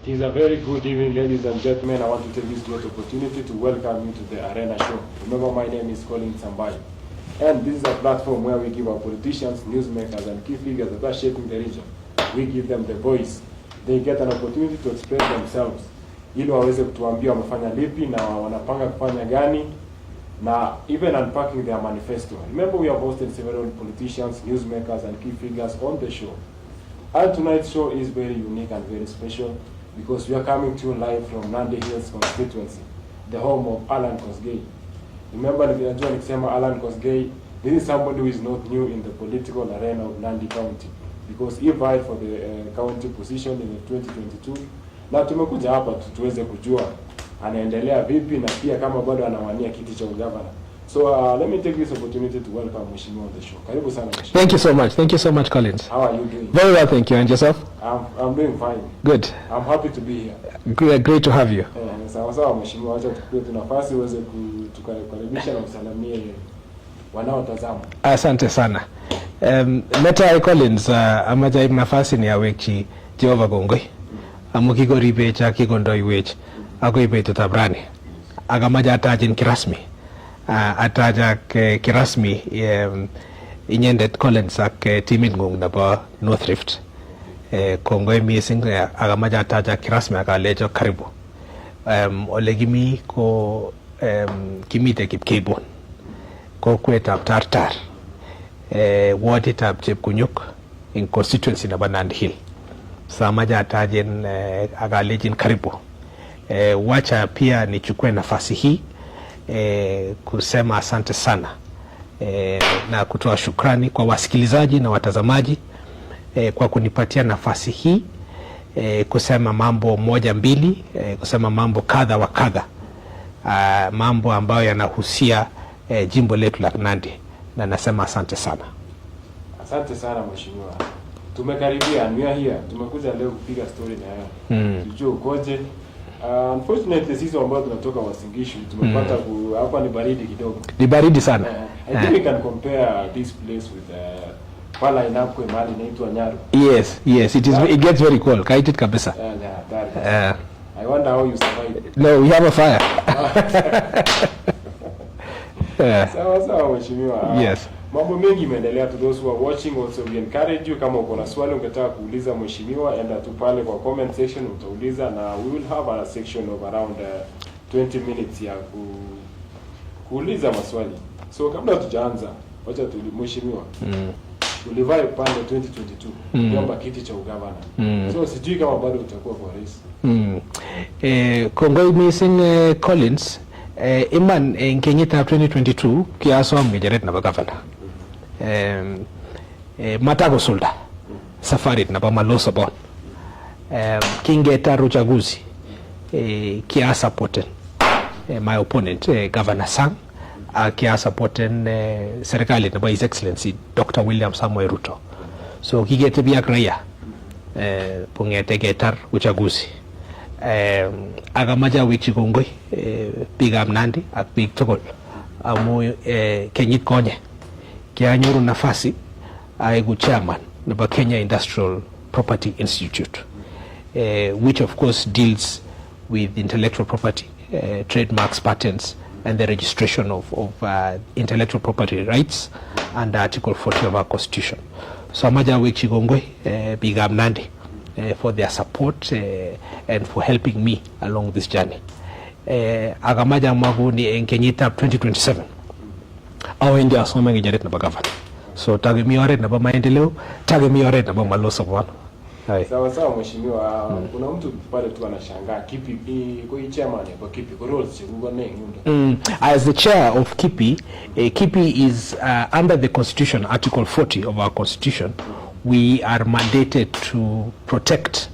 It is a very good evening, ladies and gentlemen. I want to take this great opportunity to welcome you to the Arena Show. Remember, my name is Colin Sambai. And this is a platform where we give our politicians, newsmakers, and key figures that are shaping the region. We give them the voice. They get an opportunity to express themselves. Ili waweze kutuambia wamefanya lipi na wanapanga kufanya gani, na even unpacking their manifesto. Remember, we have hosted several politicians, newsmakers, and key figures on the show. And tonight's show is very unique and very special because we are coming to you live from Nandi Hills constituency, the home of Allan Kosgey. Remember, nikijua nikisema Allan Kosgey, this is somebody who is not new in the political arena of Nandi County because he vied for the county position in 2022. Na tumekuja hapa tuweze kujua anaendelea vipi na pia kama bado anawania kiti cha ugavana. So let me take this opportunity to welcome Mheshimiwa on the show. Karibu sana Mheshimiwa. Thank you so much. Thank you so much, Collins. How are you doing? Very well, thank you. And yourself? I'm doing fine. Good. I'm happy to be here. Great to have you. Sawa sawa Mheshimiwa, acha tukue nafasi uweze kutukaribisha na usalamie wanaotazama. Asante sana. Meta Collins amaja nafasi ni aweki Jehova Gongoi. Amukigo ribecha kikondo iwech ako ibeto tabrani. Agamaja atajin kirasmi. Ataja kirasmi inyendet Collins ak timin ngung nabo North Rift. Kongoi missing agamaja ataja kirasmi akalejo karibu. Ole gimi ko kimite Kipkebon. Ko kwetab Tartar. Waditab Chepkunyuk in constituency nabo Nandi Hill. Samaja atajen akalejin karibu. Wacha pia nichukue nafasi hii kusema asante sana na kutoa shukrani kwa wasikilizaji na watazamaji kwa kunipatia nafasi hii kusema mambo moja mbili, kusema mambo kadha wa kadha, mambo ambayo yanahusia jimbo letu la Nandi, na nasema asante sana. Asante sana Mheshimiwa. Tumekaribia here. Tumekuja leo kupiga story na wewe. Tujue ukoje. Unfortunately sisi ambao tunatoka Wasingishu tumepata hapa ni baridi kidogo. Ni baridi sana. I think we can compare this place with pala inapwe mahali inaitwa Nyaru. Yes, it gets very cold. Kaitit kabisa. I wonder how you survive. No, we have a fire. Sawa Mheshimiwa. Yes. Mambo mengi imeendelea. To those who are watching, also we encourage you, kama uko na swali ungetaka kuuliza Mheshimiwa, enda tu pale kwa comment section utauliza, na we will have a section of around 20 minutes ya kuuliza maswali. So kabla tujaanza, wacha Mheshimiwa. Ulivai pale 2022 kuomba kiti cha ugavana. So sijui kama bado utakuwa kwa rais. Kongoi missing Collins. Iman in kenyita 2022 kiasom ngejeret na gavana. Matago sulda safari na Maloo Sabon. Kingetar uchaguzi kia supporten my opponent Governor Sang, kia supporten serikali na His Excellency Dr. William Samoei Ruto. So kigete biak raya pungete getar uchaguzi. Agamaja wiki kongoi bigam Nandi ak big togol amu kenyit konye kianyoru nafasi aigu chairman of Kenya Industrial Property Institute, which of course deals with intellectual property, trademarks, patents, and the registration of intellectual property rights under Article 40 of our Constitution. So amaja wiki kongoi bigam Nandi for their support and for helping me along this journey. Agamaja magu ni enkenyita 2027 au ndio asoma ngejeret na bagavana. So tagemi oret na ba maendeleo, tagemi oret na ba Maloo Sabon. Sawa Mheshimiwa, kuna mtu pale tu anashangaa kipi kwa chairman kwa kipi kwa roles chungu na ngunda. As the chair of Kipi, Kipi is under the Constitution, Article 40 of our Constitution. We are mandated to protect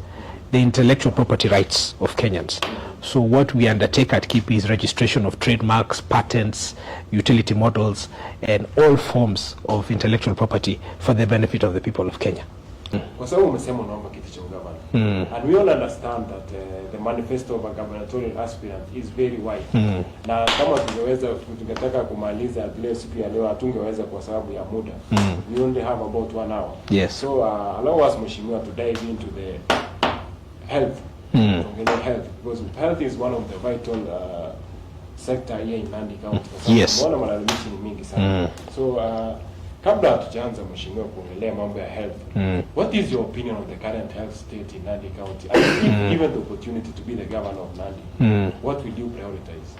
the intellectual property rights of Kenyans. So what we undertake at Kipi is registration of trademarks, patents, utility models, and all forms of intellectual property for the benefit of the people of Kenya. Kwa sababu umesema unaomba kiti cha ugavana. And we all understand that the manifesto of a gubernatorial aspirant is very wide. Na kama tungetaka kumaliza leo siku ya leo hatungeweza kwa sababu ya muda. We only have about 1 hour. Yes. So allow us Mheshimiwa to dive into the health health, because health is one of the vital sector here in Nandi County. Yes. Malalamishi ni mingi sana. So kabla tujaanza mheshimiwa kuongelea mambo ya health, what is your opinion on the current health state in Nandi County? And if given the opportunity to be the governor of Nandi, what will you prioritize?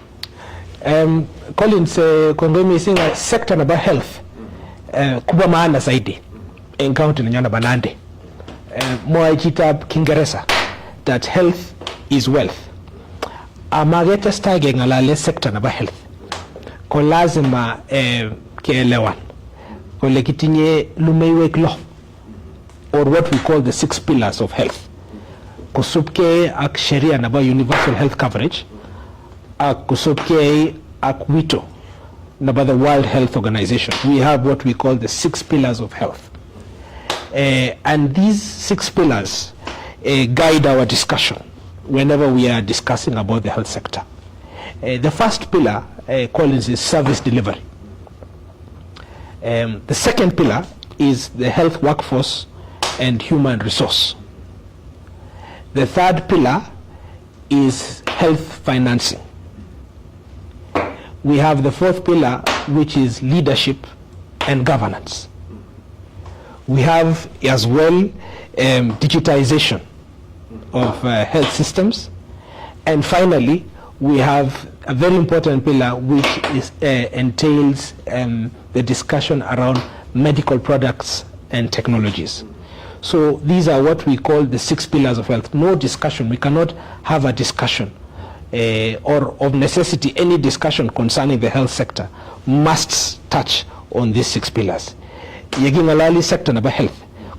Collins, Kongwe singa sector na ba health kubwa maana zaidi in county na nyana Nandi. Moajita Kingereza that health is wealth. Amageta stage ngalale sector na ba health. Ko lazima kielewan. Ko lekitinye lumeiwek lo, or what we call the 6 pillars of health. Kusubke ak sheria na ba universal health coverage. Kusubke ak wito na ba the World Health Organization. We have what we call the 6 pillars of health. And these 6 pillars guide our discussion whenever we are discussing about the health sector. The first pillar, Collins, is service delivery. The second pillar is the health workforce and human resource. The third pillar is health financing. We have the fourth pillar, which is leadership and governance. We have as well digitization of health systems. And finally, we have a very important pillar which is, entails the discussion around medical products and technologies. So these are what we call the 6 pillars of health. No discussion, we cannot have a discussion or of necessity any discussion concerning the health sector must touch on these 6 pillars. Yegingalali sector na ba health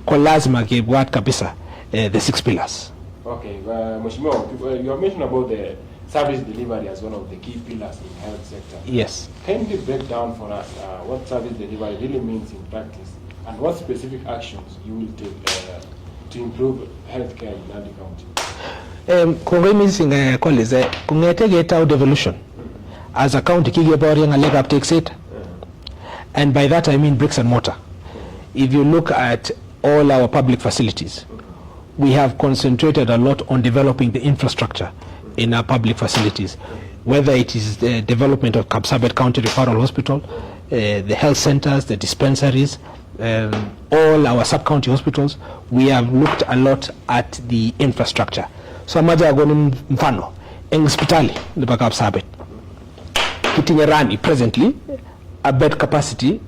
kwa lazima gebwat kabisa the 6 pillars. Okay, Mheshimiwa, you have mentioned about the service delivery as one of the key pillars in health sector. Yes. Can you break down for us what service delivery really means in practice and what specific actions you will take to improve healthcare in Nandi County? Kungwe missing colleagues, kungete get out devolution as a county kigeboring a leg up takes it, and by that I mean bricks and mortar. If you look at all our public facilities, we have concentrated a lot on developing the infrastructure in our public facilities, whether it is the development of Kapsabet County Referral Hospital, the health centers, the dispensaries, all our sub-county hospitals. We have looked a lot at the infrastructure. So maja agoni mfano en hospitali nipa Kapsabet Kitinyerani presently a bed capacity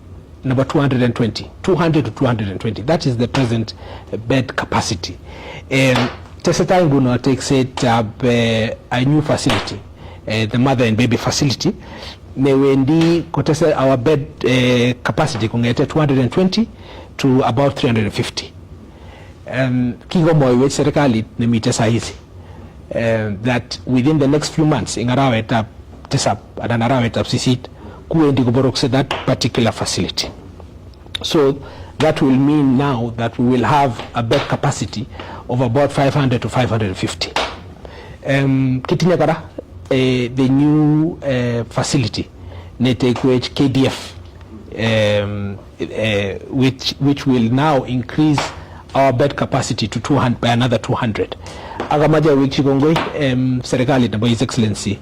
number 200 to 220. That is the present bed capacity. Tesetanguno takes it a new facility, the mother and baby facility. Mewendi kotese our bed capacity kungete 220 to about 350. Kigo moyo serikali nemite sahizi that within the next few months ingarawe etap tesap adanarawe etap sisit kuendi kuborokse that particular facility. So that will mean now that we will have a bed capacity of about 500 to 550. Kitinyakara, the new facility, Netekwech KDF, which will now increase our bed capacity to 200 by another 200. Agamaja Wichigongwe, Serikali, His Excellency,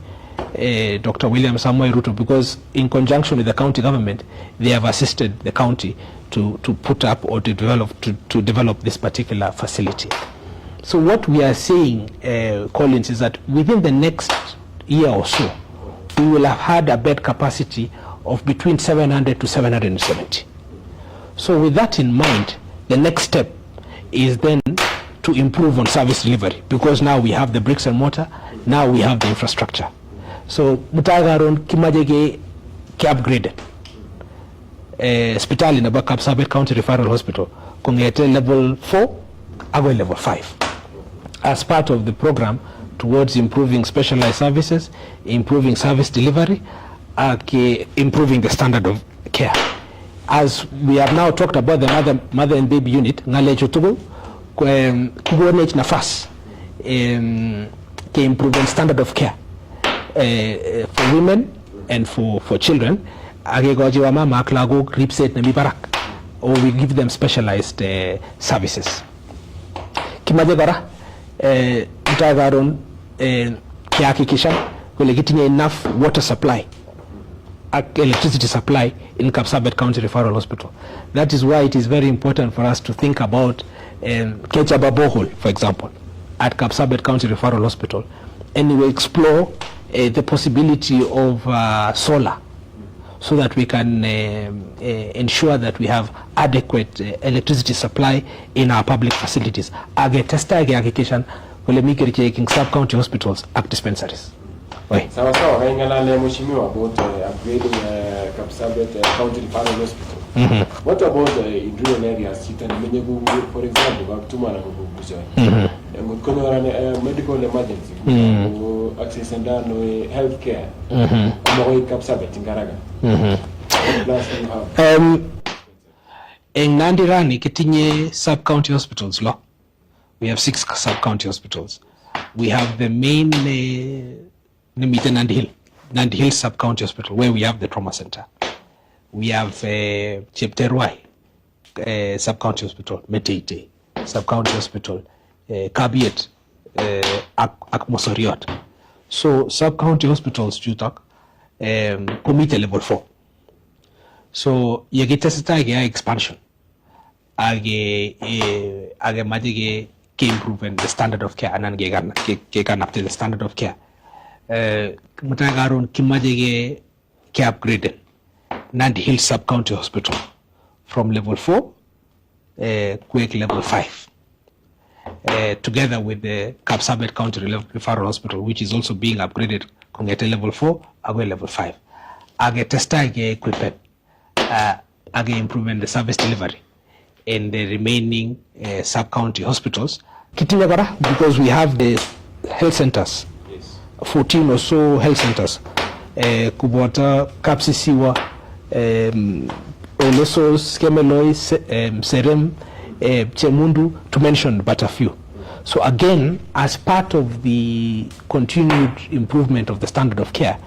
Dr. William Samoei Ruto, because in conjunction with the county government, they have assisted the county to put up or to develop this particular facility. So what we are saying, Collins, is that within the next year or so, we will have had a bed capacity of between 700 to 770. So with that in mind, the next step is then to improve on service delivery, because now we have the bricks and mortar, now we have the infrastructure. So mutagaron kimajege ki upgraded. Hospital in Abakap Sabet County Referral Hospital kungete level 4 ago level 5 as part of the program towards improving specialized services, improving service delivery, improving the standard of care. As we have now talked about the mother and baby unit, ngalecho tugo kugonech nafas ke improving standard of care for women and for children. Agegojiwa mama klago ripset na mibarak, or we give them specialized services. Kimajegara mutagaron kihakikisha kule kitinye enough water supply electricity supply in Kapsabet County Referral Hospital. That is why it is very important for us to think about Kechaba borehole, for example, at Kapsabet County Referral Hospital, and we explore the possibility of solar, so that we can ensure that we have adequate electricity supply in our public facilities. Age testa age application kule mikiri checking sub-county hospitals at dispensaries. Sawa sawa, kaingana mheshimiwa about upgrading Kapsabet County Referral Hospital. What about in rural areas? For example, Kaptuma na Mugubuja. Medical emergency, access and healthcare. Kapsabet in Garaga. In Nandirani, Ketinye sub-county hospitals, we have 6 sub-county hospitals. We have the main Nandi Hill sub-county hospital, where we have the trauma center. We have Chepterwai sub-county hospital, Meteite sub-county hospital, Kabiet, Akmosoriot. So sub-county hospitals, Jutak, committee level 4. So yagitesita expansion. Age madige improve the standard of care, and can up to the standard of care. Mutagaron kimajege ke upgraded Nandi Hill sub-county hospital from level 4 quick level 5 together with the Kapsabet County Referral Hospital, which is also being upgraded kongete level 4 agwe level 5. Age testa age equipment age improvement the service delivery in the remaining sub-county hospitals Kitinyagara, because we have the health centers. 14 or so health centers, Kubota, Kapsisiwa, Olesos, Kemeloi, Serem, Chemundu, to mention but a few. So again, as part of the continued improvement of the standard of care,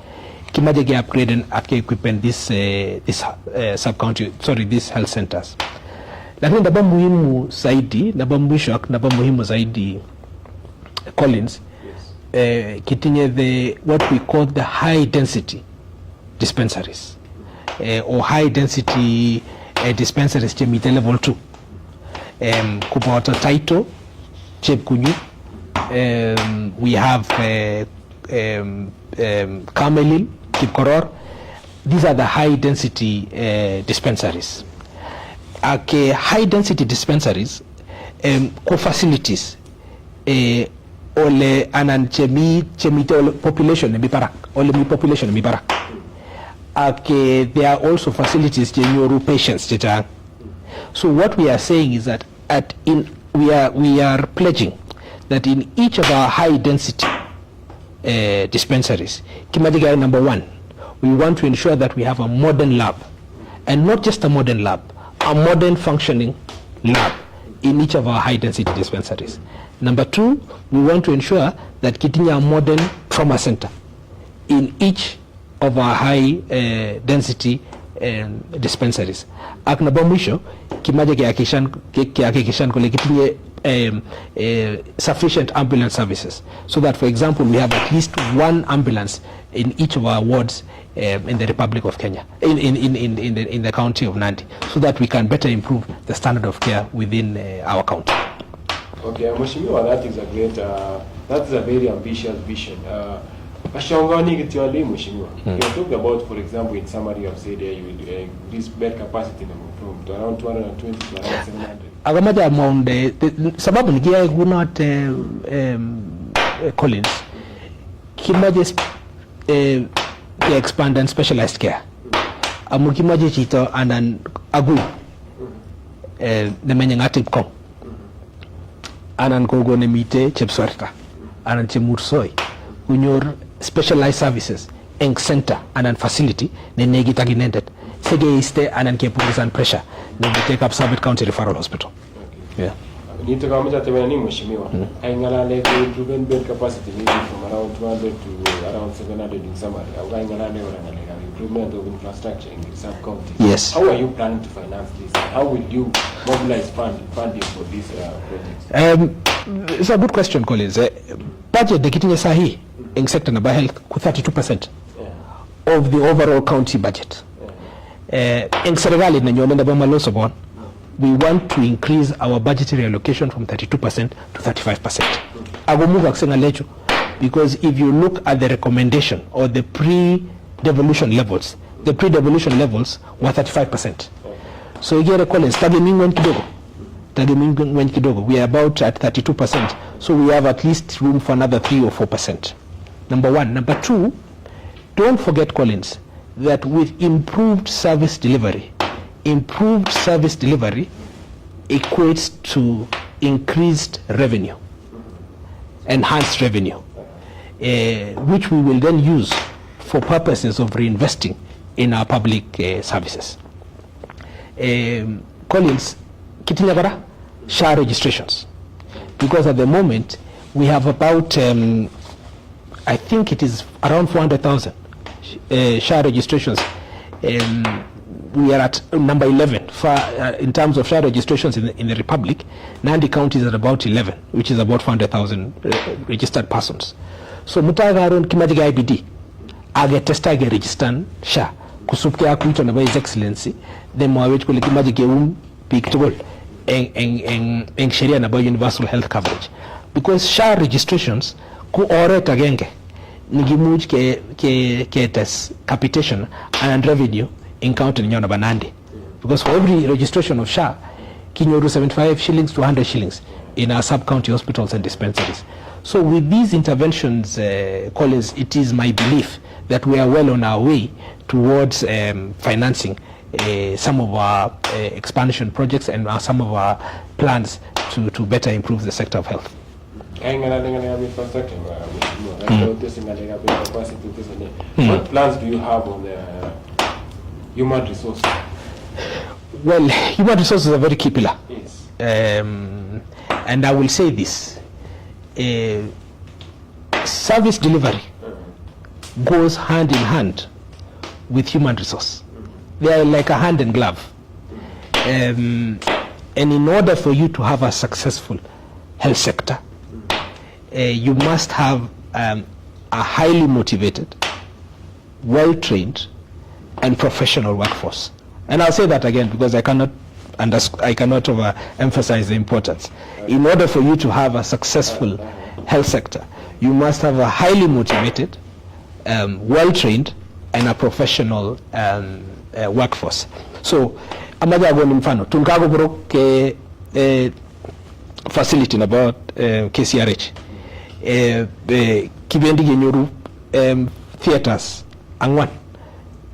Kimajege upgraded equipment these health centers. Lakini naba muhimu zaidi, naba muhimu zaidi Collins, kitinye what we call the high density dispensaries or high density dispensaries chemite level 2 kupata Taito, Chepkunyu, we have Kamelil, Kipkoror. These are the high density dispensaries. High density dispensaries co-facilities ole anan chemite population ne biparak ole mi population ne biparak. There are also facilities genyoru patients cheta. So what we are saying is that we are pledging that in each of our high density dispensaries, Kimadiga number 1, we want to ensure that we have a modern lab, and not just a modern lab, a modern functioning lab in each of our high density dispensaries. Number 2, we want to ensure that Kitinya a modern trauma center in each of our high density dispensaries. Aknabamisho kimaje kiakikishan kule kitie sufficient ambulance services, so that, for example, we have at least 1 ambulance in each of our wards in the Republic of Kenya, in the county of Nandi, so that we can better improve the standard of care within our county. Okay, Mheshimiwa, that is a very ambitious vision. Ashongani Gitiwali, Mheshimiwa. You talked about, for example, in summary, you have said you will increase bed capacity from around 220 to around 700. Agamaja among the sababu nikia gunot Collins kimaje expand and specialized care. Amukimaje chito anan agu the menyangatip kong anan kogo ne mite chepswarta anan chemursoi kunyor specialized services eng center anan facility ne negitaginendet sege iste anan ke pulse and pressure ne take up Sabet County Referral Hospital. Okay. Yeah. Nito kama mtata ni mheshimiwa. Aingalale to improvement bed capacity from around 200 to around 700 in summary. Aingalale or improvement of infrastructure in the sub-county. Yes. How are you planning to finance this? How will you mobilize funding for these projects? It's a good question, Collins. Budget the kitinye sahi in sector na health ku 32% of the overall county budget. In serikali na nyonenda ba Maloo Sabon, we want to increase our budgetary allocation from 32% to 35%. Agumuga kusenga lecho, because if you look at the recommendation or the pre-devolution levels, the pre-devolution levels were 35%. So you Collins, we are about at 32%. So we have at least room for another 3 or 4%. Number one. Number two, don't forget, Collins, that with improved service delivery equates to increased revenue, enhanced revenue, which we will then use for purposes of reinvesting in our public services. Collins, Kitinyagara, SHA registrations, because at the moment we have about, I think it is around 400,000 SHA registrations. We are at number 11 in terms of SHA registrations in the Republic. Nandi County is at about 11, which is about 400,000 registered persons. So mutagaron kimajiga IBD age testa register SHA kusupke akuito na His Excellency the mwawech kule kimajiga pictable en sheria na universal health coverage, because SHA registrations ku oret agenge nigimuj ke tes capitation and revenue in county nyona banandi, because for every registration of SHA kinyoru 75 shillings to 100 shillings in our sub-county hospitals and dispensaries. So with these interventions, Collins, it is my belief that we are well on our way towards financing some of our expansion projects and some of our plans to better improve the sector of health. What plans do you have on the human resources? Well, human resources are a very key pillar. Yes. And I will say this. Service delivery goes hand in hand with human resource. They are like a hand and glove. And in order for you to have a successful health sector, you must have a highly motivated, well-trained, and professional workforce. And I'll say that again because I cannot overemphasize the importance. In order for you to have a successful health sector, you must have a highly motivated, well-trained, and a professional workforce. So, amaja agoni mfano, tunkago bro ke facility about KCRH. Kibendi genyuru theaters angwan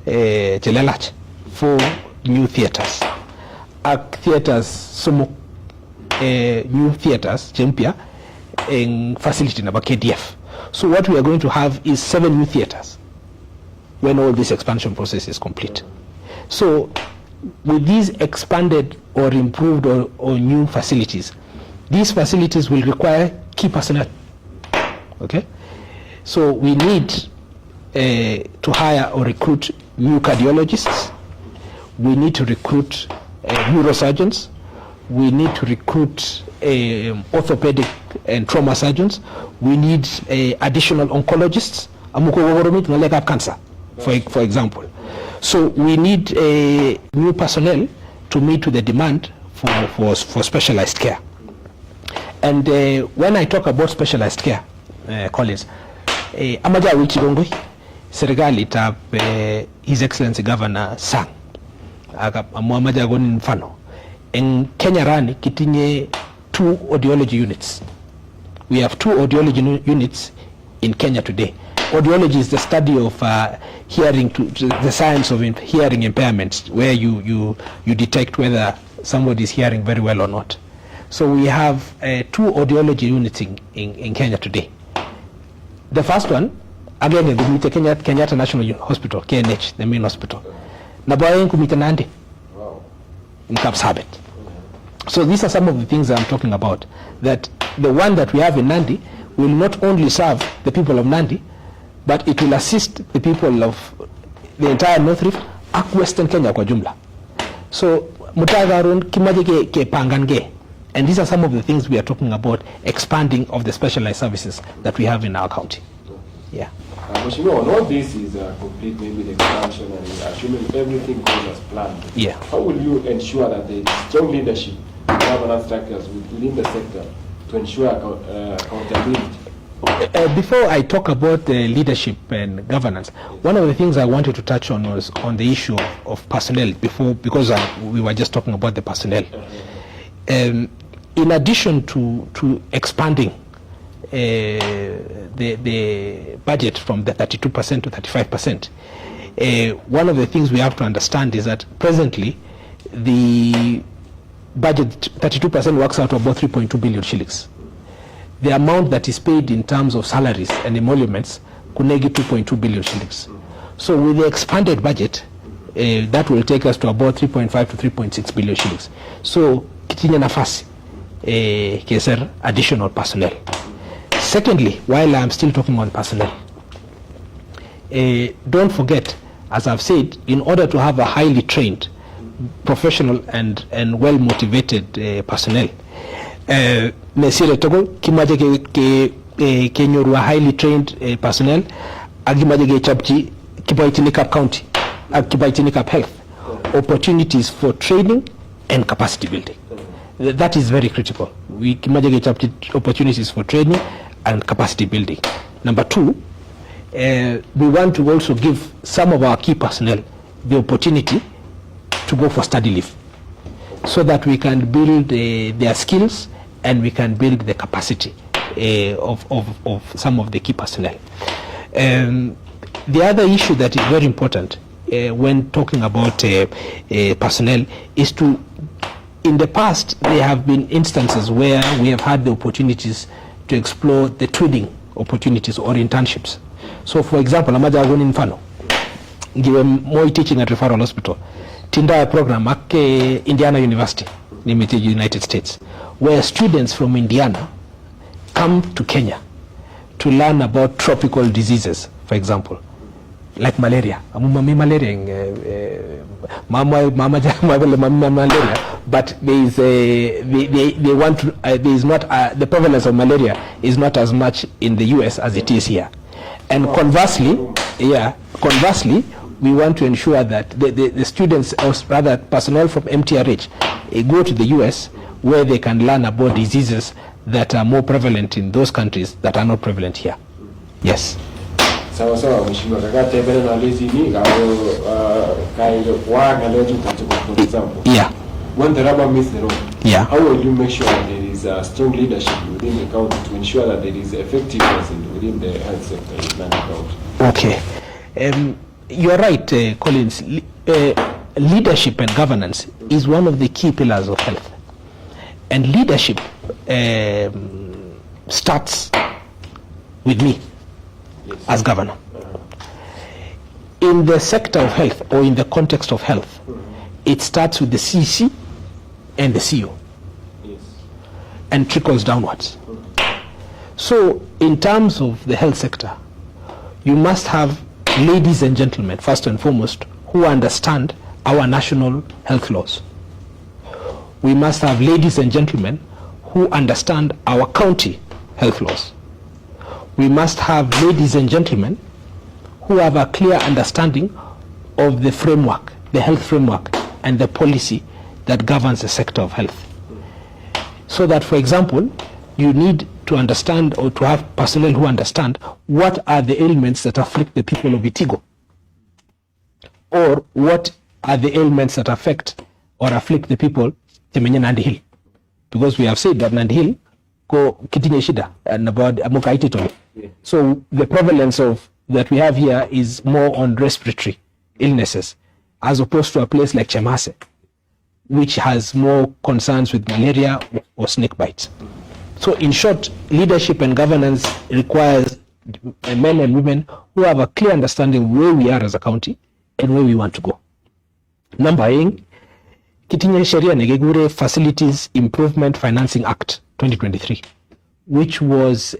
Chelelach, 4 new theaters. Theaters sumo new theaters Chempia in facility number KDF. So what we are going to have is 7 new theaters when all this expansion process is complete. So with these expanded or improved or new facilities, these facilities will require key personnel. Okay, so we need to hire or recruit new cardiologists. We need to recruit neurosurgeons. We need to recruit orthopedic and trauma surgeons. We need additional oncologists. Cancer, for example. So we need new personnel to meet with the demand for specialized care. And when I talk about specialized care, Collins, amaja wichirongoi serikali tab His Excellency Governor Sang amaja goni mfano in Kenya rani kitinye 2 audiology units. We have 2 audiology units in Kenya today. Audiology is the study of hearing, the science of hearing impairments, where you detect whether somebody is hearing very well or not. So we have 2 audiology units in Kenya today. The first one, again, the Kenyatta National Hospital, KNH, the main hospital. Nabayan kumita Nandi in Kapsabet. So these are some of the things I'm talking about, that the one that we have in Nandi will not only serve the people of Nandi, but it will assist the people of the entire North Rift and Western Kenya kwa jumla. So mutagarun kimaje ke pangange, and these are some of the things we are talking about, expanding of the specialized services that we have in our county. Yeah. Mheshimiwa, all this is complete, maybe the expansion, and assuming everything goes as planned. Yeah. How will you ensure that there is strong leadership in governance structures within the sector to ensure accountability? Before I talk about the leadership and governance, one of the things I wanted to touch on was on the issue of personnel because we were just talking about the personnel. In addition to expanding the budget from the 32% to 35%, one of the things we have to understand is that presently the budget 32% works out about 3.2 billion shillings. The amount that is paid in terms of salaries and emoluments kunegi 2.2 billion shillings. So with the expanded budget, that will take us to about 3.5 to 3.6 billion shillings. So kitinya nafasi keser additional personnel. Secondly, while I'm still talking on personnel, don't forget, as I've said, in order to have a highly trained, professional and well-motivated personnel, mesire togo kimaje ke nyorwa highly trained personnel agimaje ke chapchi kibaitinika county kibaitinika health opportunities for training and capacity building. That is very critical. We kimaje ke chapchi opportunities for training and capacity building. Number two, we want to also give some of our key personnel the opportunity to go for study leave, so that we can build their skills and we can build the capacity of some of the key personnel. The other issue that is very important when talking about personnel is to, in the past, there have been instances where we have had the opportunities to explore the twinning opportunities or internships. So for example, Amajagoni Mfano, give more teaching at referral hospital. Tinda program at Indiana University, Limited United States, where students from Indiana come to Kenya to learn about tropical diseases, for example, like malaria. Malaria, but there is they want to, there is not the prevalence of malaria is not as much in the US as it is here, and conversely, we want to ensure that the students, or rather personnel from MTRH, go to the US where they can learn about diseases that are more prevalent in those countries that are not prevalent here. Yes. Sawa mheshimiwa, kakate bele na lezi ni gawo kailo kwa ngaleju for example. Yeah. When the rubber meets the road, yeah, how will you make sure that there is a strong leadership within the county to ensure that there is effectiveness within the health sector in the county? Okay. You're right, Collins. Leadership and governance is one of the key pillars of health. And leadership starts with me, yes, as governor. In the sector of health, or in the context of health, it starts with the CC and the CEO, yes, and trickles downwards. So in terms of the health sector, you must have ladies and gentlemen, first and foremost, who understand our national health laws. We must have ladies and gentlemen who understand our county health laws. We must have ladies and gentlemen who have a clear understanding of the framework, the health framework, and the policy that governs the sector of health. So that, for example, you need to understand, or to have personnel who understand what are the ailments that afflict the people of Itigo, or what are the ailments that affect or afflict the people Temenye Nandi Hill, because we have said that Nandi Hill ko kitinye shida and about amukaitito. So the prevalence of that we have here is more on respiratory illnesses, as opposed to a place like Chemase, which has more concerns with malaria or snake bites. So in short, leadership and governance requires men and women who have a clear understanding where we are as a county and where we want to go. Number 8, kitinye sheria nekikure Facilities Improvement Financing Act 2023, which was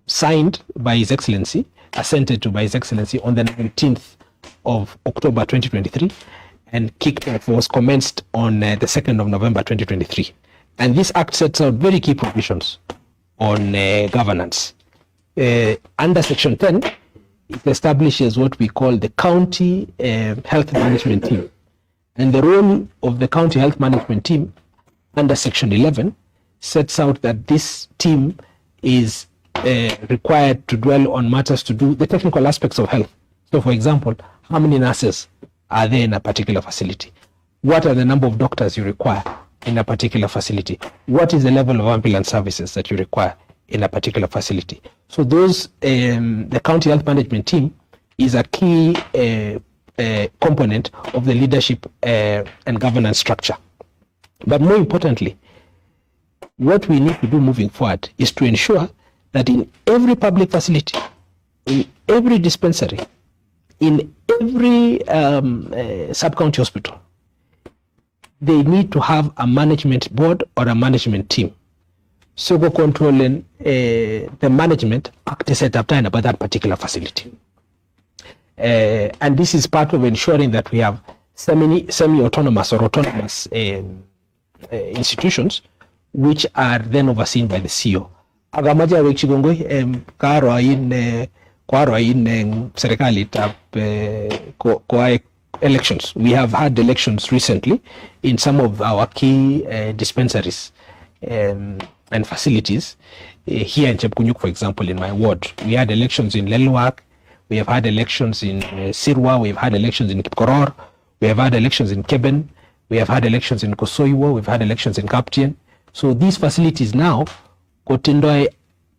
signed by His Excellency, assented to by His Excellency on the 19th of October 2023, and kicked off, was commenced on the 2nd of November 2023. And this act sets out very key provisions on governance. Under Section 10, it establishes what we call the County Health Management Team. And the role of the County Health Management Team under Section 11 sets out that this team is required to dwell on matters to do the technical aspects of health. So, for example, how many nurses are there in a particular facility? What are the number of doctors you require in a particular facility? What is the level of ambulance services that you require in a particular facility? So those, the County Health Management Team is a key component of the leadership and governance structure. But more importantly, what we need to do moving forward is to ensure that in every public facility, in every dispensary, in every sub-county hospital, they need to have a management board or a management team. So go controlling the management act set up by that particular facility. And this is part of ensuring that we have semi-autonomous or autonomous institutions which are then overseen by the CEO. Agamaja wekchigongoi kwaro in serikali tap kwa elections. We have had elections recently in some of our key dispensaries and facilities. Here in Chepkunyuk, for example, in my ward, we had elections in Lelwak, we have had elections in Sirwa, we've had elections in Kipkoror, we have had elections in Keben, we have had elections in Kosoiwo, we've had elections in Kaptien. So these facilities now kotindoi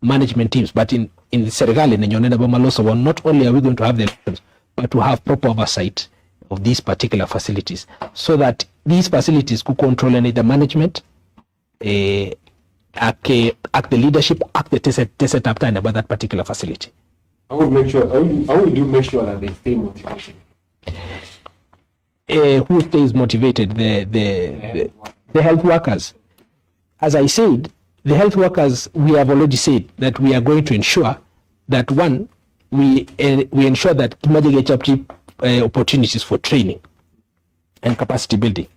management teams, but in the serikali nenyonena ba Maloo Sabon, not only are we going to have the elections, but to have proper oversight of these particular facilities, so that these facilities could control any the management, act the leadership, act the set up time about that particular facility. I would make sure. How would you make sure that they stay motivated? Who stays motivated? The health workers. As I said, the health workers, we have already said that we are going to ensure that one, we ensure that opportunities for training and capacity building.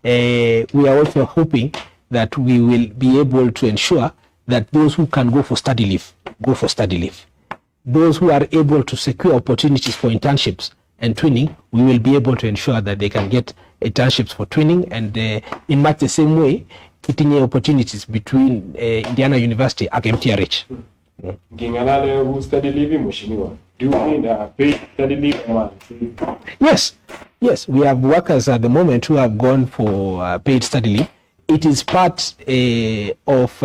We are also hoping that we will be able to ensure that those who can go for study leave, go for study leave. Those who are able to secure opportunities for internships and training, we will be able to ensure that they can get internships for training, and in much the same way, getting opportunities between Indiana University and MTRH. Who study leave, do you mean paid study leave? Yes, we have workers at the moment who have gone for paid study leave. It is part of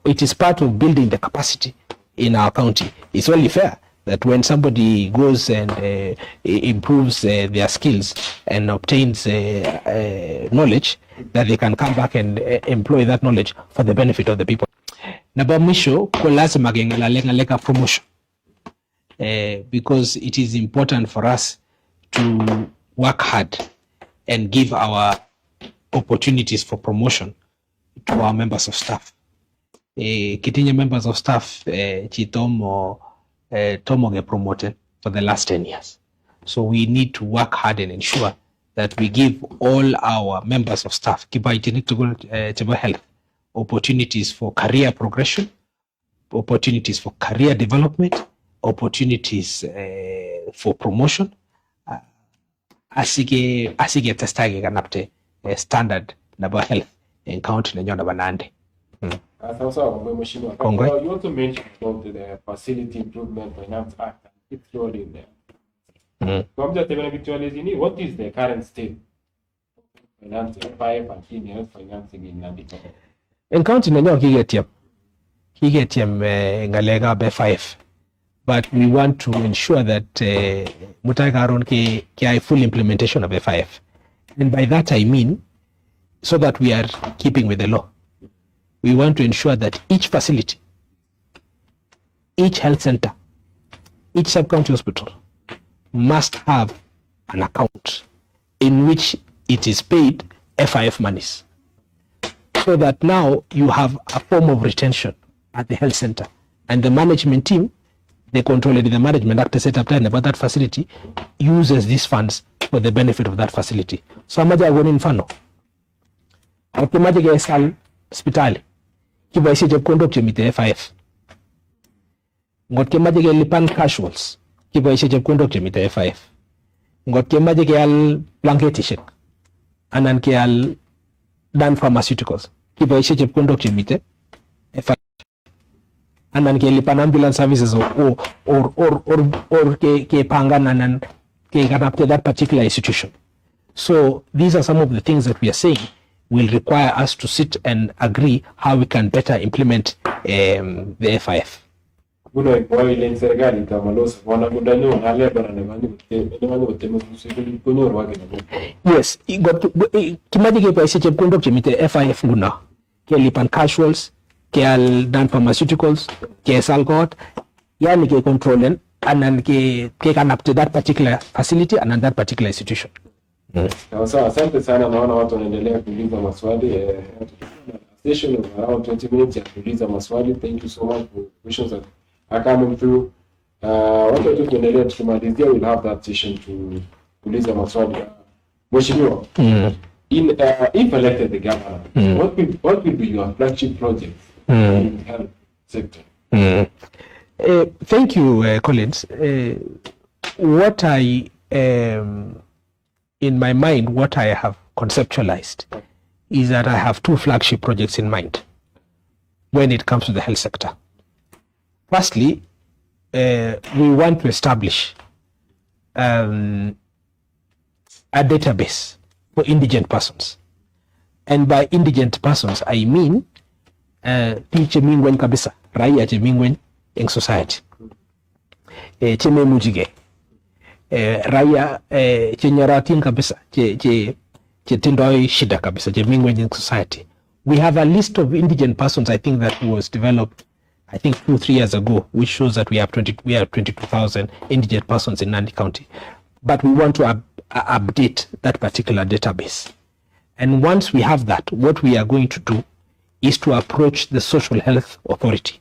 it is part of building the capacity in our county. It's only fair that when somebody goes and improves their skills and obtains knowledge, that they can come back and employ that knowledge for the benefit of the people. Nabamisho kwa lazima gengalaleka promotion, because it is important for us to work hard and give our opportunities for promotion to our members of staff. Kitinye members of staff chitomo tomo get promoted for the last 10 years. So we need to work hard and ensure that we give all our members of staff health opportunities for career progression, opportunities for career development, opportunities for promotion. Asige testage ganapte standard naba health in county na banande. You also mentioned about the Facility Improvement Finance Act and its role in there. What is the current state of financing, and health financing in Nandi? In county na kigetiam ngalega B5, but we want to ensure that mutagaron ki full implementation of B5, and by that I mean so that we are keeping with the law. We want to ensure that each facility, each health center, each sub-county hospital must have an account in which it is paid FIF monies. So that now you have a form of retention at the health center. And the management team, they control it, the management actor set up plan about that facility, uses these funds for the benefit of that facility. So amaja agoni mfano. Akimaje ge sal hospitali. Kiba isi job conduct mite FIF. Ngot kimaje ge lipan casuals. Kiba isi job conduct mite FIF. Ngot kimaje ge al blanketishin. Anan ke al dan pharmaceuticals. Kiba isi job conduct mite FIF. Anan ke lipan ambulance services or ke pangan and ke adapted that particular institution. So these are some of the things that we are saying will require us to sit and agree how we can better implement the FIF. Yes, kimaji ke paise che conduct mite FIF guna ke lipan casuals ke al dan pharmaceuticals ke salgot yani ke controllen and ke can up to that particular facility and that particular institution. Sawa, asante sana, naona watu wanaendelea kuuliza maswali. Session of around 20 minutes ya kuuliza maswali. Thank you so much for questions that are coming through. Watu wetu tuendelee, tukimalizia we'll have that session to kuuliza maswali. Mheshimiwa, if elected the governor, what will be your flagship project in the health sector? Thank you, Collins. What I in my mind, what I have conceptualized is that I have two flagship projects in mind when it comes to the health sector. Firstly, we want to establish a database for indigent persons. And by indigent persons, I mean Chemingwen kabisa, raia Chemingwen in society. Cheme mujige. Raia chenyaratin kabisa, tindoi shida kabisa, Chemingwen in society. We have a list of indigent persons, I think, that was developed, I think 2-3 years ago, which shows that we have 22,000 indigent persons in Nandi County. But we want to update that particular database. And once we have that, what we are going to do is to approach the Social Health Authority,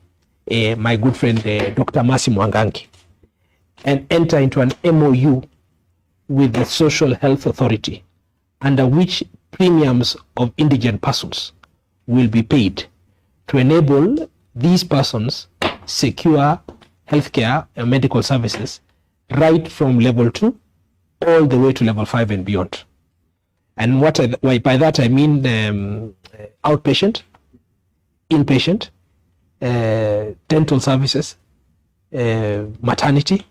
my good friend Dr. Masi Mwangangi, and enter into an MOU with the Social Health Authority, under which premiums of indigent persons will be paid to enable these persons secure healthcare and medical services right from level 2 all the way to level 5 and beyond. And by that I mean outpatient, inpatient, dental services, maternity,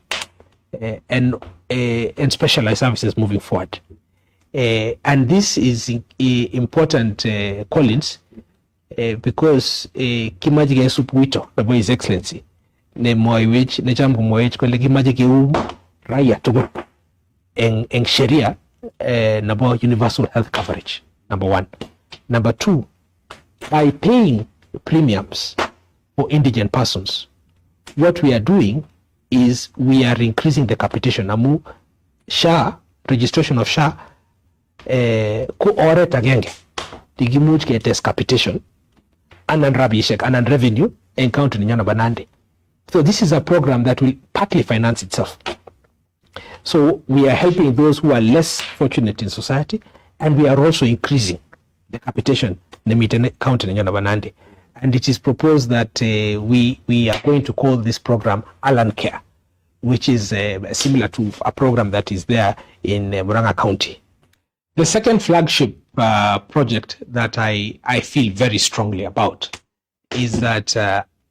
and specialized services moving forward. And this is important, Collins, because kimaji supuito by His Excellency ne moiwech ne jambo moiwech kwele kimaji ke raia tugo en sheria nabo universal health coverage, number one. Number two, by paying premiums for indigent persons, what we are doing is we are increasing the capitation. Amu SHA, registration of SHA, ko oret agenge tigimuch ke test capitation anan rabishek anan revenue encounter nyana banande. So this is a program that will partly finance itself. So we are helping those who are less fortunate in society, and we are also increasing the capitation in the county nyana banande. And it is proposed that we are going to call this program Allan Care, which is similar to a program that is there in Murang'a County. The second flagship project that I feel very strongly about is that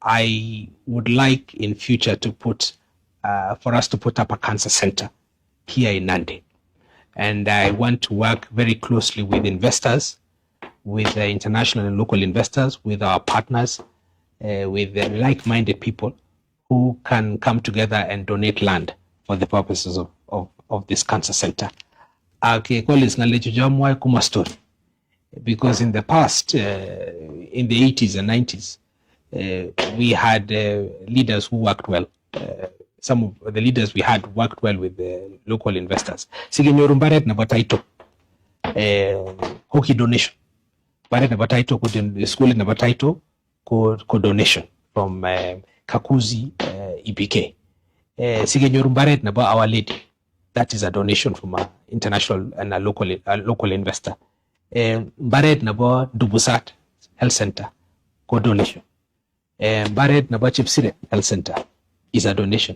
I would like in future to put, for us to put up a cancer center here in Nandi. And I want to work very closely with investors, with international and local investors, with our partners, with like-minded people who can come together and donate land for the purposes of this cancer center. Because in the past, in the 80s and 90s, we had leaders who worked well. Some of the leaders we had worked well with the local investors. Siginyorumbaret na bataito hockey donation. Baret na bataito ko school na bataito ko donation from Kakuzi EPK. Sige nyoru baret na ba Our Lady. That is a donation from an international and a local investor. Baret na ba Dubusat Health Center ko donation. Baret na ba Chipsire Health Center is a donation.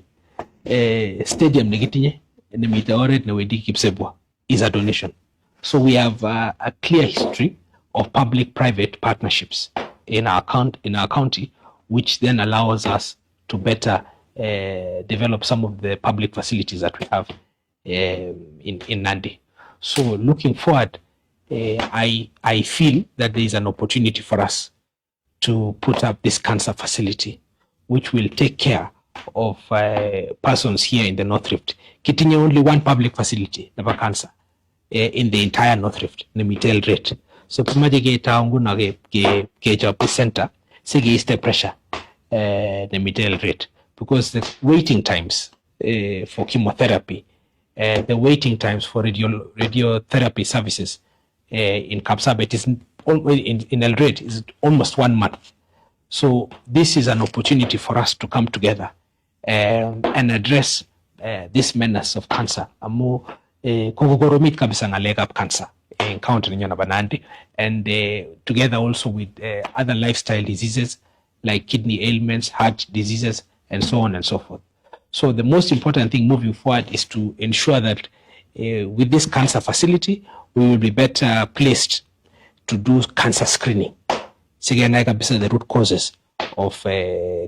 Stadium negitinye ne mitaoret na wedi Kipsebwa is a donation. So we have a clear history of public-private partnerships in our county, which then allows us to better develop some of the public facilities that we have in Nandi. So looking forward, I feel that there is an opportunity for us to put up this cancer facility, which will take care of persons here in the North Rift. Kitinye only one public facility, never cancer, in the entire North Rift, Nemitel rate. So pumaje ge taungu na ge job center, sige is the pressure, Nemitel rate, because the waiting times for chemotherapy, the waiting times for radiotherapy services in Kapsabet is in El Red is almost 1 month. So this is an opportunity for us to come together and address this menace of cancer. Amo kogoromit kabisa ngalega cancer in county Nyona Banandi, and together also with other lifestyle diseases like kidney ailments, heart diseases, and so on and so forth. So the most important thing moving forward is to ensure that with this cancer facility, we will be better placed to do cancer screening. Sigana kabisa the root causes of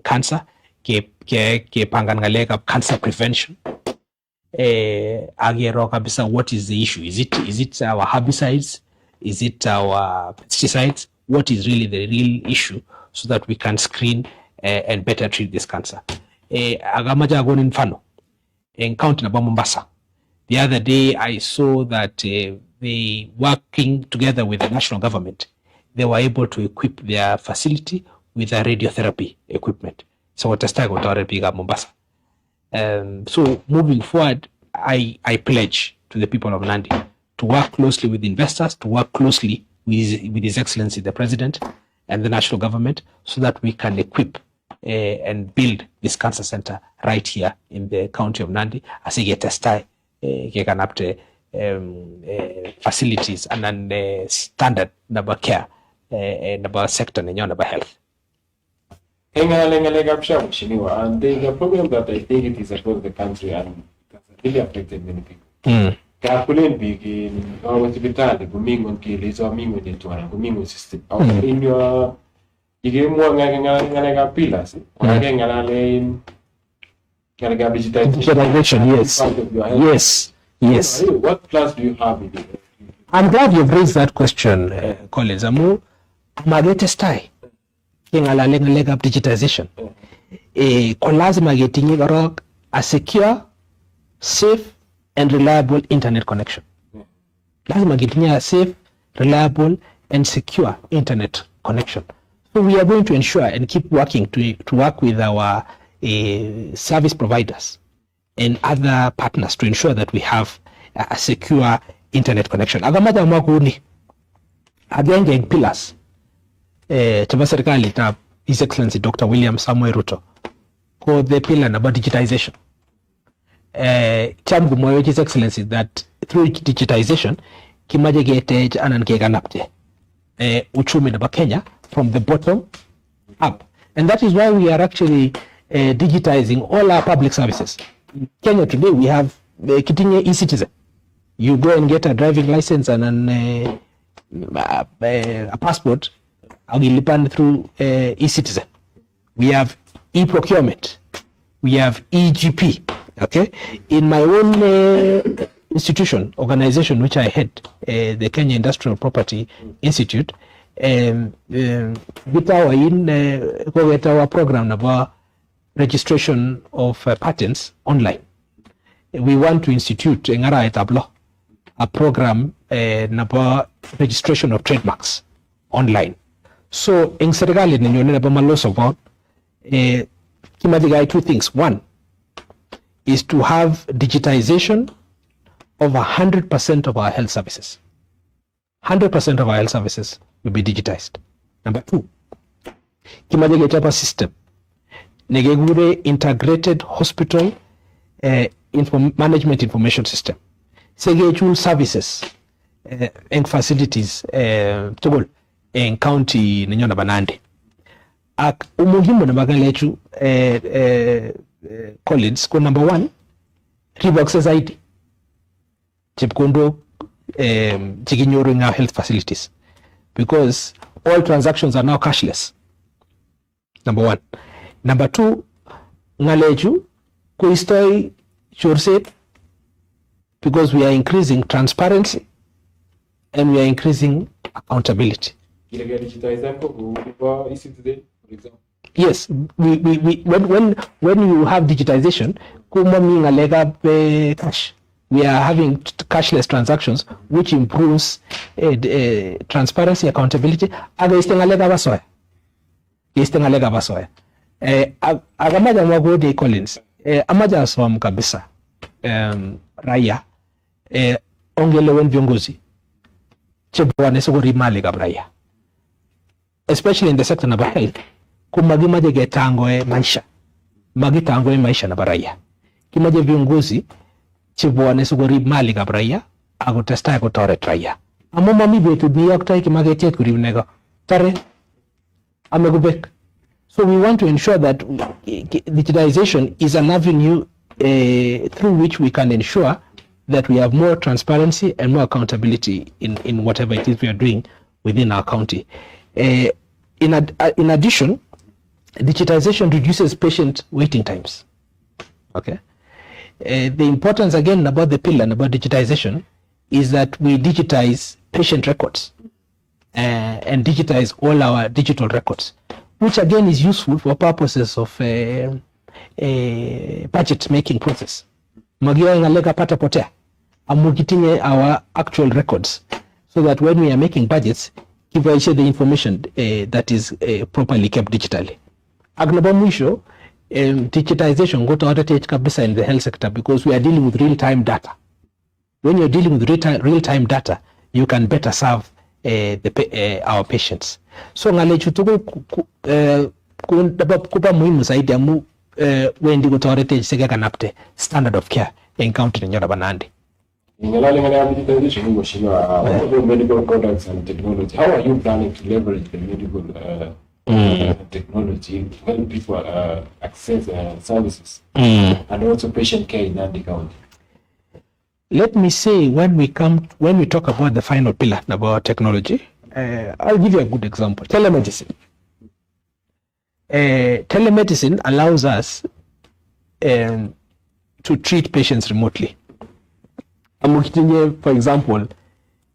cancer, ke pangan ngalega cancer prevention. Agero kabisa what is the issue? Is it our herbicides? Is it our pesticides? What is really the real issue, so that we can screen and better treat this cancer? Agamaja agon infano in county na Mombasa. The other day I saw that they working together with the national government, they were able to equip their facility with a radiotherapy equipment. So what is big Mombasa. So moving forward, I pledge to the people of Nandi to work closely with investors, to work closely with His Excellency the President and the national government, so that we can equip and build this cancer center right here in the county of Nandi as a get can up to facilities and then standard number care number sector in your number health. And there is a problem that I think it is across the country and it has really affected many people. Kakulen begin hospital gumingon kile so mingo netwana gumingo system. In your you get more nganga pillars. Digitalization, yes. Yes. What plans do you have in it? I'm glad you've raised that question, Collins. Amu magete stai kingala leg up digitization. Lazima getingi garok a secure, safe, and reliable internet connection. Lazima getingi a safe, reliable, and secure internet connection. So we are going to ensure and keep working to work with our service providers and other partners to ensure that we have a secure internet connection. Agamada mwakuni agenge pillars chama serikali ta His Excellency Dr. William Samuel Ruto ko the pillar about digitization. Chamgu moyo His Excellency that through digitization kimaje gete anan keganapte uchumi na Kenya from the bottom up, and that is why we are actually digitizing all our public services. In Kenya today we have kitinye e-citizen. You go and get a driving license and a passport agilipan through e-citizen. We have e-procurement. We have e-GP. Okay, in my own organization which I head, the Kenya Industrial Property Institute, with our program about registration of patents online. We want to institute a program about registration of trademarks online. So in serikali ninyone about Maloo Sabon, two things. One is to have digitization of 100% of our health services. 100% of our health services will be digitized. Number two, kimaje system negegure integrated hospital management information system. Segechul services and facilities tugul in county ninyona banande. Ak umuhimu na magalechu Collins ko number one, Reeboks society chipkondo chiginyoru our health facilities, because all transactions are now cashless. Number one. Number two, ngaleju kuistoi churset, because we are increasing transparency and we are increasing accountability. Yes, when you have digitization, cash. We are having cashless transactions, which improves transparency, accountability. Agamaja mwagode Collins, amaja aswam kabisa raia ongelewen viongozi chebwane suguri mali raia, especially in the sector na health, kumagimaje getangoe maisha na raia. Kimaje viongozi chebwane suguri mali raia agotesta agotore raia. Amoma mi betu ni yaktai kimage tet kuribnego tare amegubek. So we want to ensure that digitization is an avenue through which we can ensure that we have more transparency and more accountability in whatever it is we are doing within our county. In addition, digitization reduces patient waiting times. Okay. The importance again about the pillar and about digitization is that we digitize patient records and digitize all our digital records, which again is useful for purposes of budget making process. Magiwa ngalega pata potea. Amukitinye our actual records so that when we are making budgets, give us the information that is properly kept digitally. Agnaba mwisho, digitization go to other kabisa in the health sector, because we are dealing with real-time data. When you're dealing with real-time data, you can better serve our patients. So ngalechu tuko kupa muhimu zaidi ya wendi kutoreteji sege kanapte standard of care in county Nyora Banandi. Medical products and technology. How are you planning to leverage the medical technology when people access services and also patient care in Nandi County? Let me say, when we talk about the final pillar about technology, I'll give you a good example. Telemedicine. Telemedicine allows us to treat patients remotely. For example,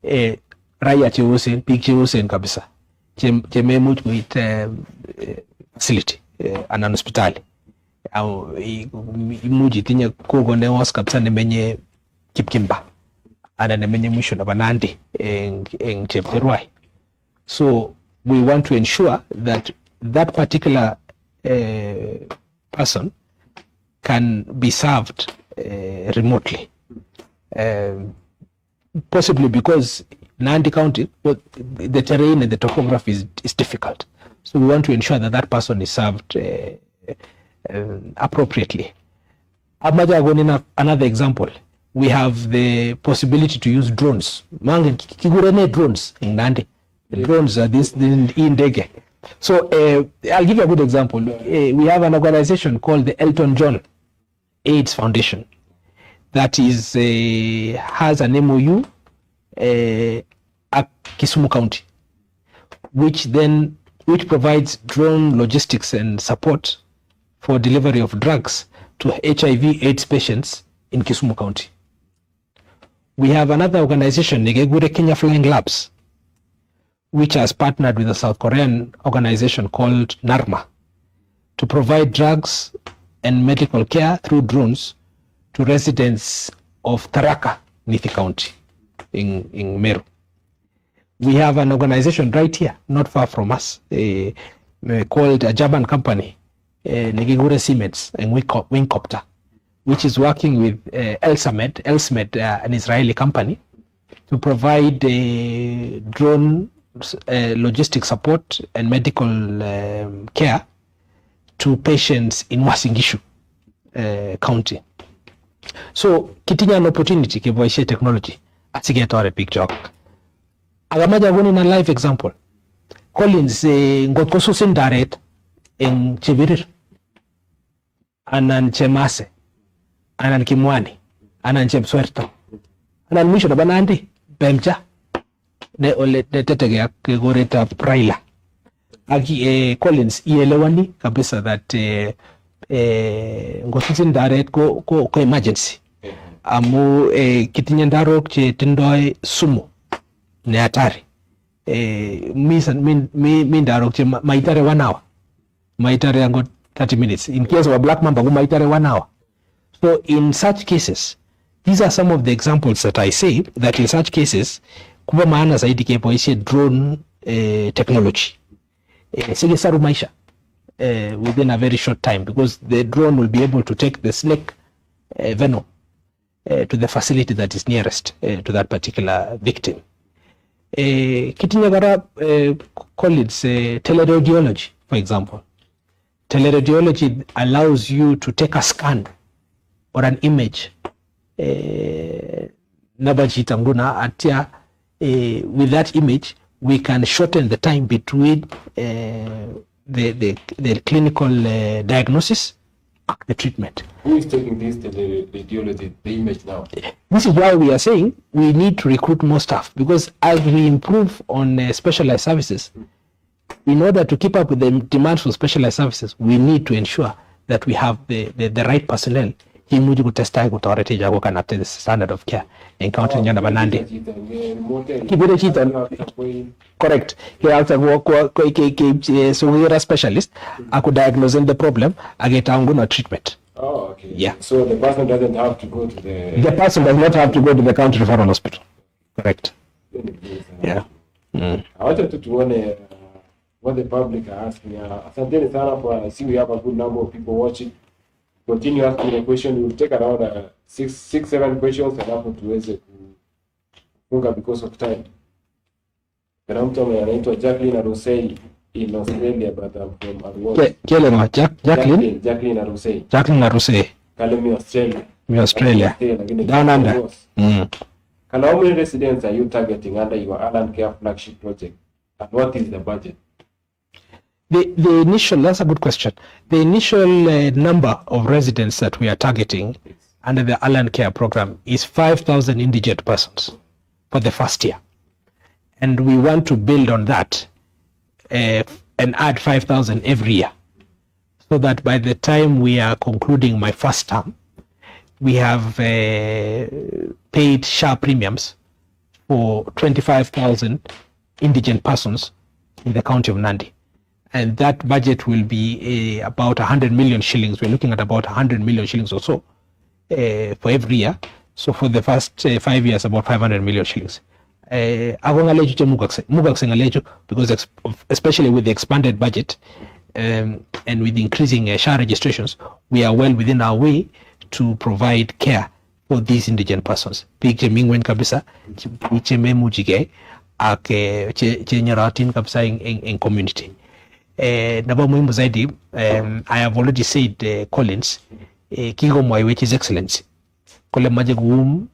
Raya Chewusen, Big Chewusen kabisa, Chememuch with facility, an hospital. Imuji tinye kogo ne was kabisa ne menye Kipkimba, and ne menye mwisho na Banandi in Chepterwai. So we want to ensure that that particular person can be served remotely. Possibly because Nandi County, the terrain and the topography is difficult. So we want to ensure that that person is served appropriately. Another example, we have the possibility to use drones. Kigurene drones in Nandi. The drones are this in Ndege. So I'll give you a good example. We have an organization called the Elton John AIDS Foundation that is has an MOU at Kisumu County, which provides drone logistics and support for delivery of drugs to HIV/AIDS patients in Kisumu County. We have another organization, Negegure Kenya Flying Labs, which has partnered with a South Korean organization called NARMA to provide drugs and medical care through drones to residents of Tharaka, Nithi County in Meru. We have an organization right here, not far from us, called a German company, Negigure Siemens and Wingcopter, which is working with Elsmed, an Israeli company, to provide drone logistic support and medical care to patients in Uasin Gishu County. So kitinya an opportunity keboishe technology asigetore big job. Agamaja guni na live example. Collins ngot ko susin daret en Chebirir, anan Chemase, anan Kimwani, anan Chepswerto, anan mwisho na banandi Bemja ne ole tetege ak goreta Praila. Aki Collins ielewani kabisa that ngosusin daret ko emergency. Amu kitinya ndarok che tindoi sumu ne hatari. Mi ndarok che maitare 1 hour. Maitare yango 30 minutes. In case of a black mamba, maitare 1 hour. So in such cases, these are some of the examples that I say that in such cases, kuba maana zaidi kepoishe drone technology. Sige saru maisha within a very short time, because the drone will be able to take the snake venom to the facility that is nearest to that particular victim. Kitinya gara colleagues, teleradiology, for example. Teleradiology allows you to take a scan or an image with that image we can shorten the time between the clinical diagnosis and the treatment. Who is taking this teleradiology, the image now? This is why we are saying we need to recruit more staff, because as we improve on specialized services, in order to keep up with the demand for specialized services, we need to ensure that we have the right personnel himuji kutestai kutorete jago kana the standard of care in county nyanda banandi kibire chita correct ke alta ko so we are a specialist aku diagnosing the problem ageta na treatment. Oh, okay. Yeah. So the person doesn't have to go to the person does not have to go to the county referral hospital. Correct. Yeah. I wanted to want what the public are asking. Asante sana for, I see we have a good number of people watching. Continue asking the question. We will take around 6-7 questions and hapo tuweze kufunga because of time. Kuna mtu anaitwa Jacqueline Arusei in Australia, but I'm from Arusha. Jacqueline Arusei. Jacqueline Arusei. Kalemi Australia. Australia. Down under. How many residents are you targeting under your Allan Care flagship project, and what is the budget? The initial, that's a good question. The initial number of residents that we are targeting under the Allan Care program is 5,000 indigent persons for the first year. And we want to build on that and add 5,000 every year, so that by the time we are concluding my first term, we have paid SHA premiums for 25,000 indigent persons in the county of Nandi. And that budget will be about 100 million shillings. We're looking at about 100 million shillings or so for every year. So for the first 5 years, about 500 million shillings. Because especially with the expanded budget and with increasing SHA registrations, we are well within our way to provide care for these indigent persons. Mingwen kabisa mujige ake nyaratin kabisa in community. Naba muhimu zaidi, I have already said Collins kigo mwai which is excellence. Kole maje guum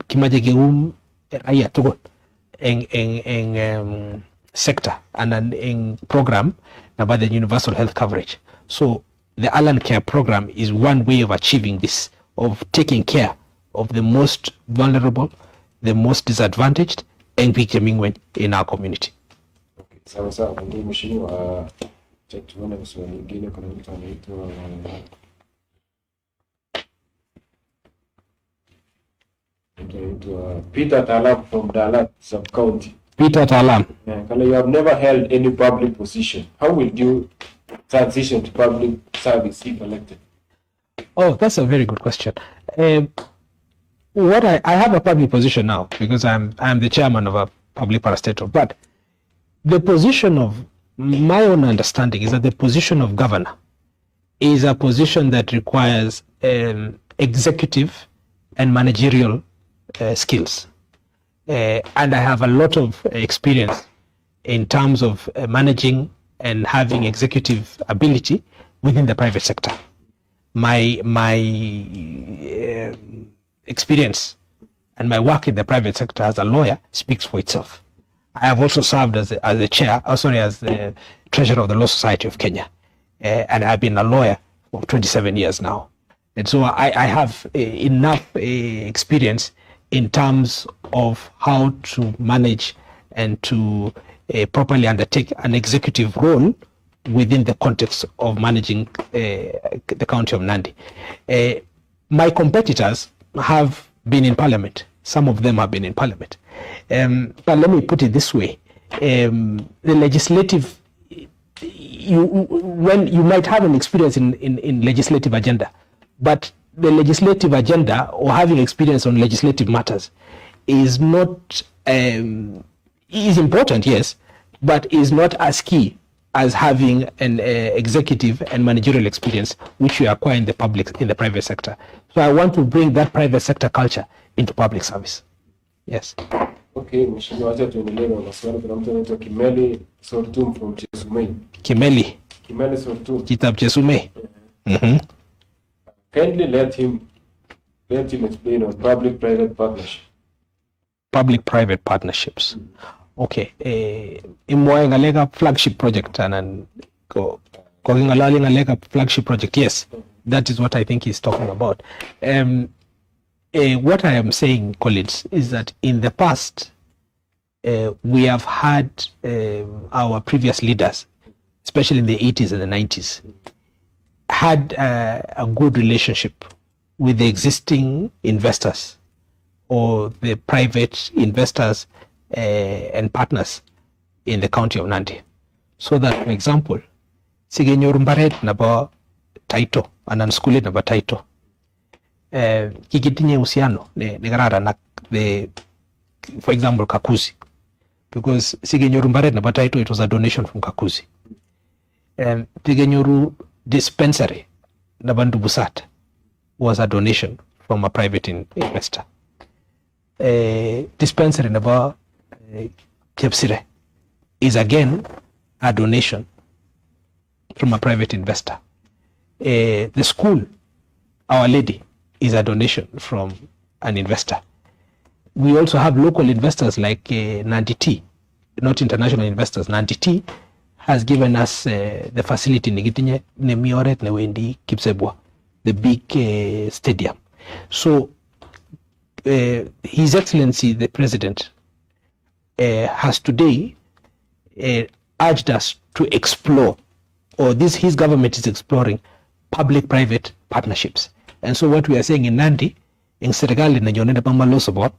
aya tugo en sector and in program about the universal health coverage. So the Allan Care program is one way of achieving this, of taking care of the most vulnerable, the most disadvantaged, and victiming in our community. Okay, sawa mheshimiwa, tuone swali lingine. Kuna mtu anaitwa Peter Talam from Dalat sub-county. Peter Talam. Yeah, you have never held any public position. How will you transition to public service if elected? Oh, that's a very good question. What I have a public position now because I'm the chairman of a public parastatal, but the position of my own understanding is that the position of governor is a position that requires executive and managerial skills. and I have a lot of experience in terms of managing and having executive ability within the private sector. My experience and my work in the private sector as a lawyer speaks for itself. I have also served as the chair, as the treasurer of the Law Society of Kenya, and I've been a lawyer for 27 years now. And so I have enough experience in terms of how to manage and to properly undertake an executive role within the context of managing the county of Nandi. My competitors have been in parliament. Some of them have been in parliament. But let me put it this way. The legislative, when you might have an experience in legislative agenda, but the legislative agenda or having experience on legislative matters is not, is important, yes, but is not as key as having an executive and managerial experience which you acquire in the private sector. So I want to bring that private sector culture into public service. Yes. Okay, Mheshimiwa, acha tuendelee na maswali. Kuna mtu anaitwa Kimeli Sortum from Chesumei. Kimeli Sortum. Kitab Chesumei. Kindly let him explain on public-private partnership. Public-private partnerships. Okay. Imwa ngalega flagship project and ko ngalega flagship project. Yes, that is what I think he's talking about. What I am saying, Collins, is that in the past we have had our previous leaders, especially in the 80s and the 90s, had a good relationship with the existing investors or the private investors and partners in the county of Nandi. So that, for example, sigenyor mbaret naba taito, anan skuli naba taito, kikitinye usiano negarara na the, for example, Kakuzi, because sigenyor mbaret naba taito, it was a donation from Kakuzi. Tigenyoru dispensary Nabandu Busat was a donation from a private investor. Dispensary Naba Kepsire is again a donation from a private investor. The school, Our Lady, is a donation from an investor. We also have local investors like Nandi Tea, not international investors. Nandi Tea has given us the facility Nigitinye Nemioret Newendi Kipsebwa, the big stadium. So His Excellency the President has today urged us to explore, or his government is exploring public-private partnerships. And so what we are saying in Nandi, in serikali na yonenda pa Maloo Sabon,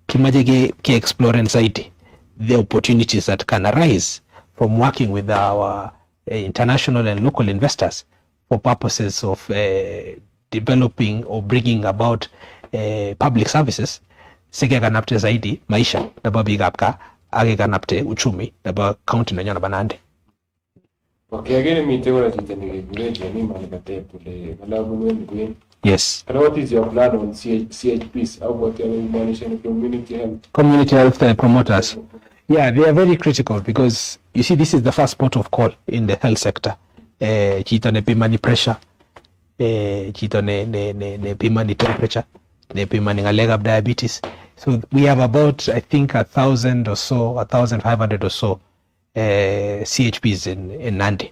kimaje ke explore inside the opportunities that can arise from working with our international and local investors for purposes of developing or bringing about public services. Sege ganapte zaidi maisha naba bigapka age ganapte uchumi naba county na nyana banande. Okay, again me te wala titani great ni malikate pule malabu ngwe. Yes. And what is your plan on CHPs? How about your management community health? Community health promoters. Yeah, they are very critical because you see this is the first port of call in the health sector. Chito ne pimani pressure, chito ne pimani temperature, ne pimani ngalega of diabetes. So we have about, I think, 1,000 or so, 1,500 or so CHPs in Nandi.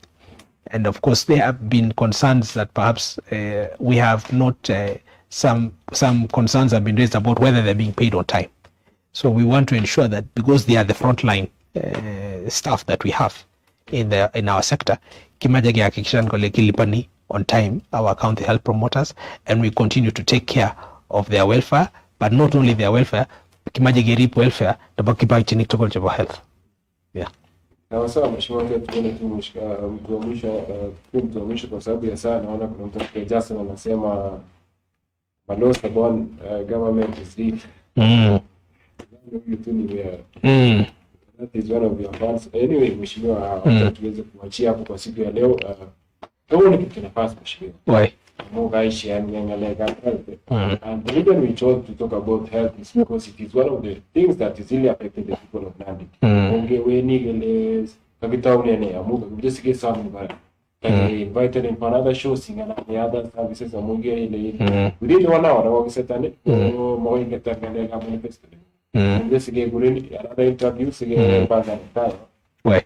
And of course, there have been concerns that perhaps we have not, some concerns have been raised about whether they're being paid on time. So we want to ensure that because they are the frontline staff that we have in our sector, kimajagi hakikishan kole kilipani on time our county health promoters, and we continue to take care of their welfare, but not only their welfare, kimajagi rip welfare, tabakipa chini tokol chabo health. Yeah. Na sawa mheshimiwa, tuone tu mwisho kwa sababu ya saa naona kuna mtu Justin anasema Maloo Sabon government is weak. That is one of your fans. Anyway, mheshimiwa, tuweze kuachia hapo kwa siku ya leo. Tuone kitu kinafaa mheshimiwa. Why? Mungu aishi yani ngalega. And the reason we chose to talk about health is because it is one of the things that is really affecting the people of Nandi. Invited him for another show, singing and the other services. Within 1 hour, we said, more in the manifesto. This again, another interview, again,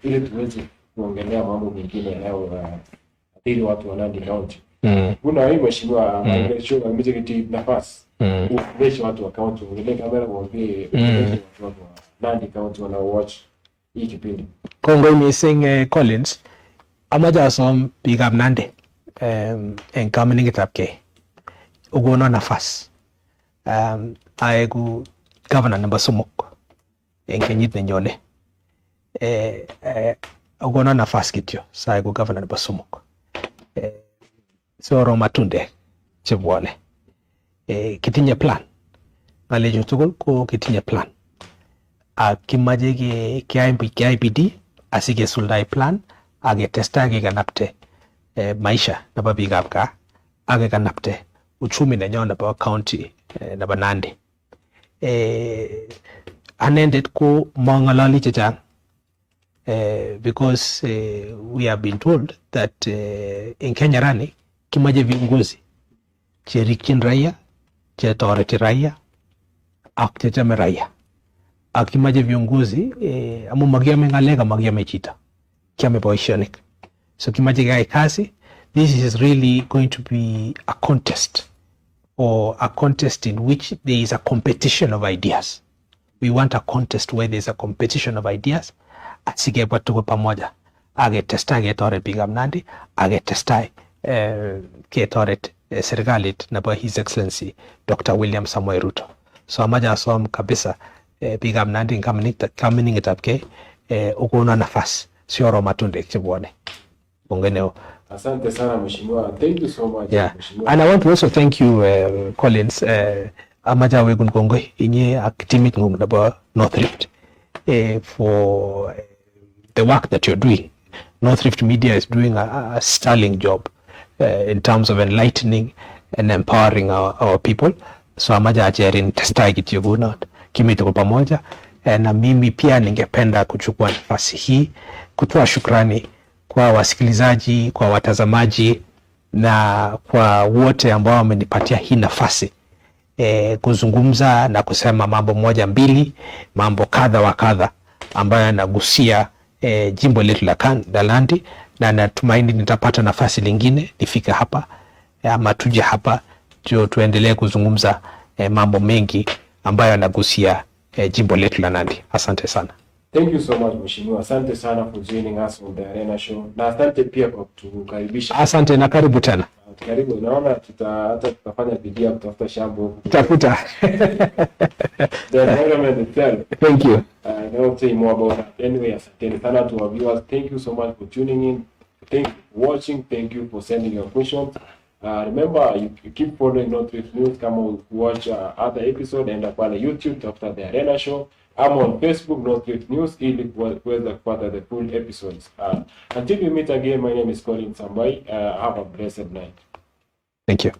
ili tuweze kuongelea mambo mengine yanayoathiri watu wa Nandi County. Kuna hii mheshimiwa show amejikiti nafasi kuongelesha watu wa county, ongelee kamera waongee watu wa Nandi County wana watch hii kipindi. Kongoi missing Collins. Amaja asom bigab Nandi en kameningetab ke. Ugono nafas. Aegu governor nebo somok en kenyit nenyone. Ugono nafas kityo saegu governor nebo somok. Soro matunde chebwane. Kitinye plan. Ngalechu tugul ko kitinye plan. Kimache ke IPD asikesuldae plan agetesta kekanapte maisha nebo biikab gaa akekanapte uchumi nenyo nebo county nebo Nandi. Anendet ko mang'alali chechang because we have been told that in Kenya rani kimache viongozi cherikchin raia, chetoreti raia ak chechame raia. Ak kimache viongozi amu magiame ng'alek magiame chito, kiame boishonik. So kimache keyai kazi. This is really going to be a contest, or a contest in which there is a competition of ideas. We want a contest where there is a competition of ideas. Asikebwa tuko pamoja. Agetesta ketoret biikab Nandi, agetesta ketoret serikalit nebo His Excellency Dr. William Samoei Ruto. So amaja asom kabisa biikab Nandi kameningetab ke ukono nafas sioro matunde chebwane. Bongeneo. Asante sana mheshimiwa. Thank you so much. Yeah. And I want to also thank you Collins amaja wegun kongoi inye ak timit ngum nebo North Rift for the work that you're doing. North Rift Media is doing a sterling job in terms of enlightening and empowering our people. So amaja acherin testai kityo gunot kimito kwa pamoja. Na mimi pia ningependa kuchukua nafasi hii kutoa shukrani kwa wasikilizaji, kwa watazamaji na kwa wote ambao wamenipatia hii nafasi kuzungumza na kusema mambo moja mbili, mambo kadha wa kadha ambayo yanagusia jimbo letu la Nandi, na natumaini nitapata nafasi lingine nifike hapa ama tuje hapa tuendelee kuzungumza mambo mengi ambayo yanagusia jimbo letu la Nandi. Asante sana. Thank you so much mheshimiwa. Asante sana for joining us on the Arena Show. Na asante pia kwa kutukaribisha. Asante na karibu tena. Karibu. Naona tutafanya bidii ya kutafuta shamba huko. Tafuta. The environment itself. Thank you. I will say more about that. Anyway, asante sana to our viewers. Thank you so much for tuning in. Thank you for watching. Thank you for sending your questions. Remember, you keep following North Rift News. Come on, watch other episode and on YouTube after the Arena Show. I'm on Facebook, North Rift News, ili kuweza kupata the full episodes. Until we meet again, my name is Colin Sambai. Have a blessed night. Thank you.